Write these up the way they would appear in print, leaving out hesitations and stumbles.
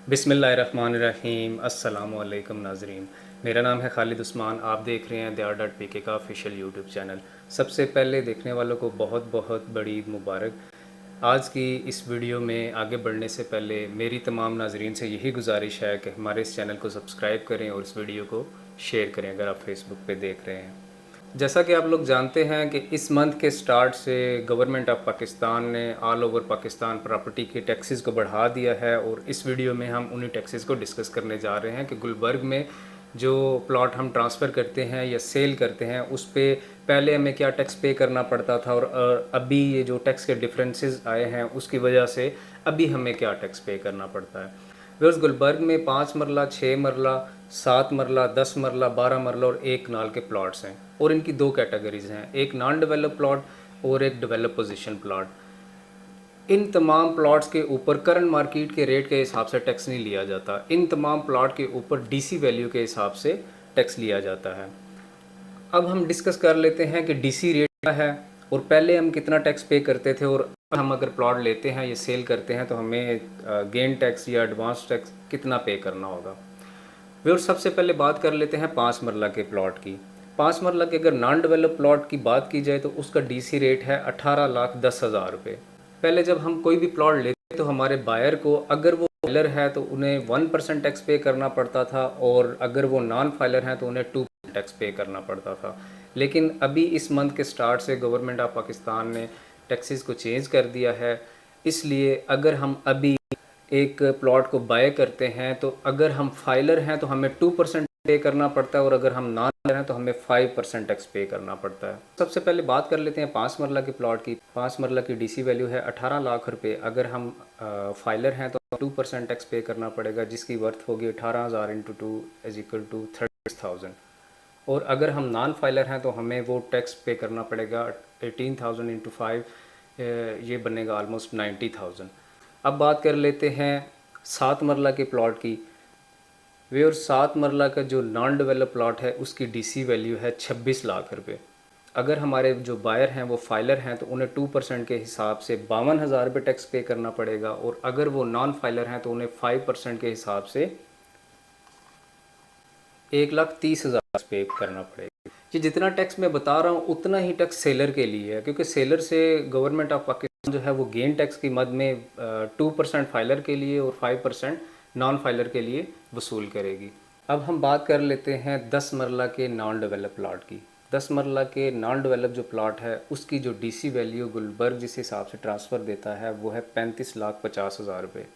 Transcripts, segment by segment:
बिस्मिल्लाहिर्रहमानिर्रहीम। अस्सलामुअलैकुम नाज़रीन, मेरा नाम है खालिद उस्मान। आप देख रहे हैं dr.pk का ऑफिशियल यूट्यूब चैनल। सबसे पहले देखने वालों को बहुत बहुत बड़ी ईद मुबारक। आज की इस वीडियो में आगे बढ़ने से पहले मेरी तमाम नाज़रीन से यही गुजारिश है कि हमारे इस चैनल को सब्सक्राइब करें और इस वीडियो को शेयर करें अगर आप फेसबुक पे देख रहे हैं। जैसा कि आप लोग जानते हैं कि इस मंथ के स्टार्ट से गवर्नमेंट ऑफ पाकिस्तान ने ऑल ओवर पाकिस्तान प्रॉपर्टी के टैक्सेस को बढ़ा दिया है और इस वीडियो में हम उन्हीं टैक्सेस को डिस्कस करने जा रहे हैं कि गुलबर्ग में जो प्लॉट हम ट्रांसफ़र करते हैं या सेल करते हैं उस पे पहले हमें क्या टैक्स पे करना पड़ता था और अभी ये जो टैक्स के डिफरेंसेस आए हैं उसकी वजह से अभी हमें क्या टैक्स पे करना पड़ता है। व्यवर्स, गुलबर्ग में 5 मरला, 6 मरला, 7 मरला, 10 मरला, 12 मरला और 1 कनाल के प्लॉट्स हैं और इनकी दो कैटेगरीज हैं, एक नॉन डेवलप प्लॉट और एक डेवलप पोजीशन प्लॉट। इन तमाम प्लॉट्स के ऊपर करंट मार्केट के रेट के हिसाब से टैक्स नहीं लिया जाता। इन तमाम प्लॉट के ऊपर डीसी वैल्यू के हिसाब से टैक्स लिया जाता है। अब हम डिस्कस कर लेते हैं कि डीसी रेट क्या है और पहले हम कितना टैक्स पे करते थे और हम अगर प्लॉट लेते हैं या सेल करते हैं तो हमें गेन टैक्स या एडवांस टैक्स कितना पे करना होगा। वे सबसे पहले बात कर लेते हैं 5 मरला के प्लॉट की। 5 मरला के अगर नॉन डेवलप प्लॉट की बात की जाए तो उसका डीसी रेट है 18,10,000 रुपये। पहले जब हम कोई भी प्लॉट लेते तो हमारे बायर को अगर वो फाइलर है तो उन्हें 1% टैक्स पे करना पड़ता था और अगर वो नॉन फाइलर हैं तो उन्हें 2% टैक्स पे करना पड़ता था। लेकिन अभी इस मंथ के स्टार्ट से गवर्नमेंट ऑफ पाकिस्तान ने टैक्सेस को चेंज कर दिया है। इसलिए अगर हम अभी एक प्लॉट को बाय करते हैं तो अगर हम फाइलर हैं तो हमें 2% पे करना पड़ता है और अगर हम नॉन फाइलर हैं तो हमें 5% टैक्स पे करना पड़ता है। सबसे पहले बात कर लेते हैं 5 मरला के प्लॉट की। 5 मरला की डीसी वैल्यू है 18 लाख रुपए। अगर हम फाइलर हैं तो 2% टैक्स पे करना पड़ेगा जिसकी वर्थ होगी 18,000 इंटू 2 इज इक्वल टू 36,000। और अगर हम नॉन फाइलर हैं तो हमें वो टैक्स पे करना पड़ेगा 18,000 इंटू 5, ये बनेगा ऑलमोस्ट 90,000। अब बात कर लेते हैं 7 मरला के प्लॉट की। वे और 7 मरला का जो नॉन डेवलप प्लॉट है उसकी डीसी वैल्यू है 26 लाख रुपए। अगर हमारे जो बायर हैं वो फाइलर हैं तो उन्हें 2% के हिसाब से 52,000 रुपये टैक्स पे करना पड़ेगा और अगर वो नॉन फाइलर हैं तो उन्हें 5% के हिसाब से 1,30,000 पे करना पड़ेगा। ये जितना टैक्स मैं बता रहा हूँ उतना ही टैक्स सेलर के लिए है क्योंकि सेलर से गवर्नमेंट ऑफ पाकिस्तान जो है वो गेन टैक्स की मद में 2% फाइलर के लिए और 5% नॉन फाइलर के लिए वसूल करेगी। अब हम बात कर लेते हैं 10 मरला के नॉन डेवलप प्लॉट की। 10 मरला के नॉन डेवलप जो प्लॉट है उसकी जो डीसी वैल्यू गुलबर्ग जिस हिसाब से ट्रांसफ़र देता है वो है 35,50,000 रुपये।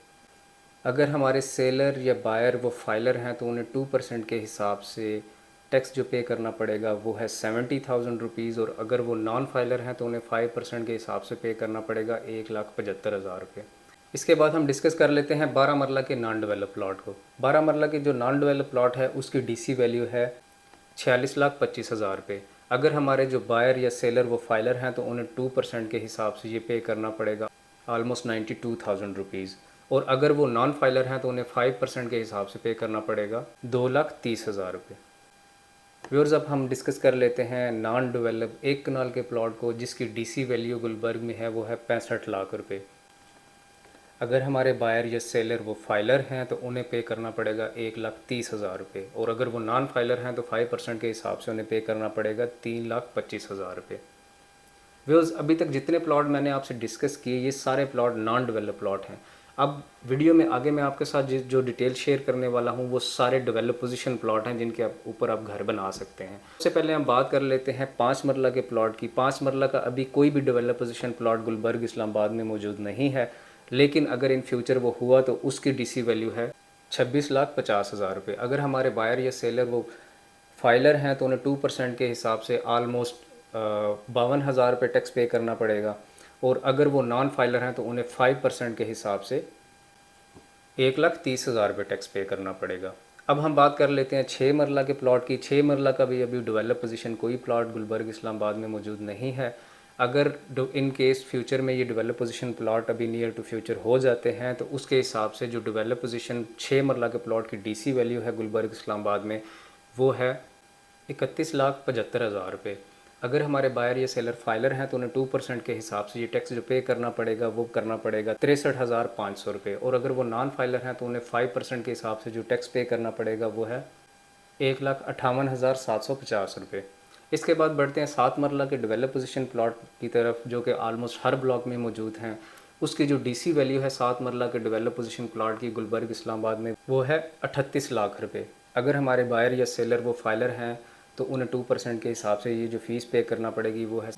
अगर हमारे सेलर या बायर वो फाइलर हैं तो उन्हें 2% के हिसाब से टैक्स जो पे करना पड़ेगा वो है 70,000 रुपीज़ और अगर वो नॉन फाइलर हैं तो उन्हें 5% के हिसाब से पे करना पड़ेगा 1,75,000 रुपये। इसके बाद हम डिस्कस कर लेते हैं 12 मरला के नॉन डेवलप प्लॉट को। 12 मरला के जो नॉन डेवलप प्लॉट है उसकी डीसी वैल्यू है 46,25,000 रुपये। अगर हमारे जो बायर या सेलर वो फाइलर हैं तो उन्हें 2% के हिसाब से ये पे करना पड़ेगा ऑलमोस्ट 92,000 रुपीज़ और अगर वो नॉन फाइलर हैं तो उन्हें 5% के हिसाब से पे करना पड़ेगा 2,30,000 रुपये। व्यूअर्स, अब हम डिस्कस कर लेते हैं नॉन डेवलप 1 कनाल के प्लॉट को जिसकी डीसी वैल्यू गुलबर्ग में है वो है 65 लाख रुपये। अगर हमारे बायर या सेलर वो फाइलर हैं तो उन्हें पे करना पड़ेगा 1,30,000 रुपये और अगर वो नॉन फाइलर हैं तो 5% के हिसाब से उन्हें पे करना पड़ेगा 3,25,000 रुपये। व्यूअर्स, अभी तक जितने प्लॉट मैंने आपसे डिस्कस किए ये सारे प्लॉट नॉन डेवलप प्लॉट हैं। अब वीडियो में आगे मैं आपके साथ जो डिटेल शेयर करने वाला हूँ वो सारे डेवलप पोजीशन प्लॉट हैं जिनके ऊपर आप घर बना सकते हैं। सबसे पहले हम बात कर लेते हैं 5 मरला के प्लॉट की। 5 मरला का अभी कोई भी develop position plot Gulberg Islamabad में मौजूद नहीं है, लेकिन अगर इन फ्यूचर वो हुआ तो उसकी डीसी वैल्यू है 26,50,000 रुपये। अगर हमारे बायर या सेलर वो फाइलर हैं तो उन्हें 2% के हिसाब से आलमोस्ट 52,000 रुपये टैक्स पे करना पड़ेगा और अगर वो नॉन फाइलर हैं तो उन्हें 5% के हिसाब से 1,30,000 रुपये टैक्स पे करना पड़ेगा। अब हम बात कर लेते हैं 6 मरला के प्लॉट की। 6 मरला का भी अभी डेवलप पोजीशन कोई प्लॉट गुलबर्ग इस्लामाबाद में मौजूद नहीं है। अगर इन केस फ्यूचर में ये डेवलप पोजीशन प्लॉट अभी नियर टू फ्यूचर हो जाते हैं तो उसके हिसाब से जो डेवलप पोजीशन 6 मरला के प्लॉट की डीसी वैल्यू है गुलबर्ग इस्लामाबाद में वो है 31,75,000 रुपये। अगर हमारे बायर या सेलर फाइलर हैं तो उन्हें 2% के हिसाब से ये टैक्स जो पे करना पड़ेगा वो करना पड़ेगा 63,500 रुपये, और अगर वो नॉन फाइलर हैं तो उन्हें 5% के हिसाब से जो टैक्स पे करना पड़ेगा वो है 1,58,750 रुपये। इसके बाद बढ़ते हैं 7 मरला के डेवलप पोजीशन प्लॉट की तरफ, जो कि आलमोस्ट हर ब्लॉक में मौजूद हैं। उसकी जो डीसी वैल्यू है 7 मरला के डेवलप पोजीशन प्लॉट की गुलबर्ग इस्लामाबाद में वो है 38 लाख रुपये। अगर हमारे बायर या सेलर वो फाइलर हैं तो उन्हें 2% के हिसाब से ये जो फ़ीस पे करना पड़ेगी वो है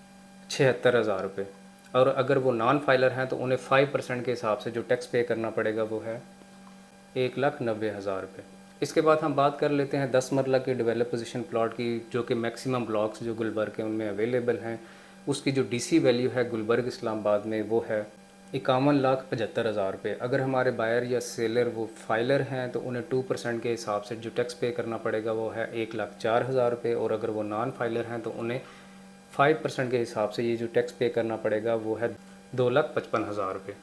76,000 रुपये, और अगर वो नॉन फाइलर हैं तो उन्हें 5% के हिसाब से जो टैक्स पे करना पड़ेगा वो है 1,90,000 रुपये। इसके बाद हम बात कर लेते हैं 10 मरला के डेवलप पोजीशन प्लॉट की, जो कि मैक्सिमम ब्लॉक्स जो गुलबर्ग के उनमें अवेलेबल हैं। उसकी जो डीसी वैल्यू है गुलबर्ग इस्लामाबाद में वो है 51,75,000 रुपये। अगर हमारे बायर या सेलर वो फाइलर हैं तो उन्हें 2% के हिसाब से जो टैक्स पे करना पड़ेगा वो है 1,04,000 रुपये, और अगर वो नॉन फाइलर हैं तो उन्हें 5% के हिसाब से ये जो टैक्स पे करना पड़ेगा वो है 2,55,000 रुपये।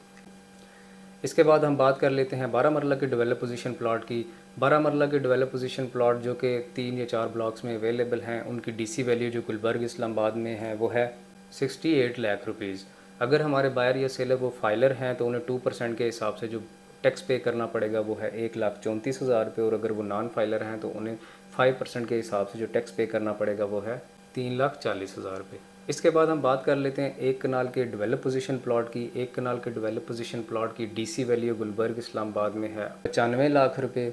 इसके बाद हम बात कर लेते हैं 12 मरला के डेवलप पोजीशन प्लॉट की। 12 मरला के डेवलप पोजीशन प्लॉट जो कि 3 या 4 ब्लॉक्स में अवेलेबल हैं, उनकी डीसी वैल्यू जो गुलबर्ग इस्लामाबाद में है वो है 68 लाख रुपीज़। अगर हमारे बायर या सेलर वो फाइलर हैं तो उन्हें 2% के हिसाब से जो टैक्स पे करना पड़ेगा वो है 1,34,000 रुपये, और अगर वो नॉन फाइलर हैं तो उन्हें 5% के हिसाब से जो टैक्स पे करना पड़ेगा वो है 3,40,000 रुपये। इसके बाद हम बात कर लेते हैं 1 कनाल के डेवलप पोजीशन प्लॉट की। 1 कनाल के डेवलप पोजीशन प्लॉट की डीसी वैल्यू गुलबर्ग इस्लामाबाद में है 95 लाख रुपये।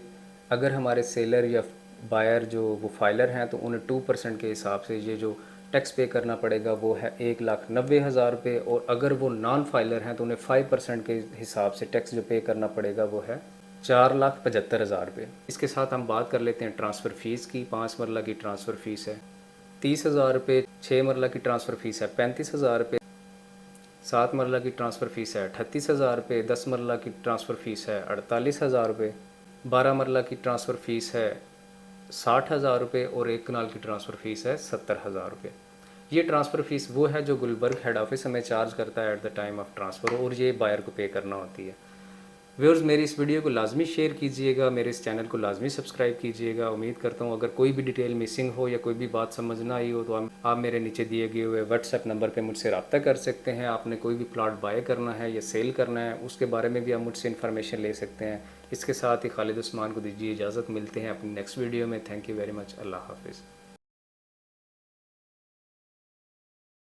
अगर हमारे सेलर या बायर जो वो फाइलर हैं तो उन्हें 2% के हिसाब से ये जो टैक्स पे करना पड़ेगा वो है 1,90,000 रुपये, और अगर वो नॉन फाइलर हैं तो उन्हें 5% के हिसाब से टैक्स जो पे करना पड़ेगा वो है 4,75,000 रुपये। इसके साथ हम बात कर लेते हैं ट्रांसफ़र फ़ीस की। 5 मरला की ट्रांसफ़र फ़ीस है 30,000 रुपये। 6 मरला की ट्रांसफ़र फ़ीस है 35,000 रुपये। 7 मरला की ट्रांसफ़र फ़ीस है 38,000 रुपये। 10 मरला की ट्रांसफ़र फ़ीस है 48,000 रुपये। 12 मरला की ट्रांसफ़र फ़ीस है 60,000 रुपये, और 1 कनाल की ट्रांसफ़र फ़ीस है 70,000 रुपये। ये ट्रांसफ़र फ़ीस वो है जो गुलबर्ग हेड ऑफिस हमें चार्ज करता है at the time of transfer, और ये बायर को पे करना होती है। व्यूअर्स, मेरी इस वीडियो को लाजमी शेयर कीजिएगा, मेरे इस चैनल को लाजमी सब्सक्राइब कीजिएगा। उम्मीद करता हूँ अगर कोई भी डिटेल मिसिंग हो या कोई भी बात समझ ना आई हो तो आप मेरे नीचे दिए गए हुए व्हाट्सएप नंबर पे मुझसे रब्ता कर सकते हैं। आपने कोई भी प्लॉट बाय करना है या सेल करना है उसके बारे में भी आप मुझसे इन्फॉर्मेशन ले सकते हैं। इसके साथ ही खालिद उस्मान को दीजिए इजाज़त। मिलते हैं अपनी नेक्स्ट वीडियो में। Thank you very much. अल्लाह हाफिज़।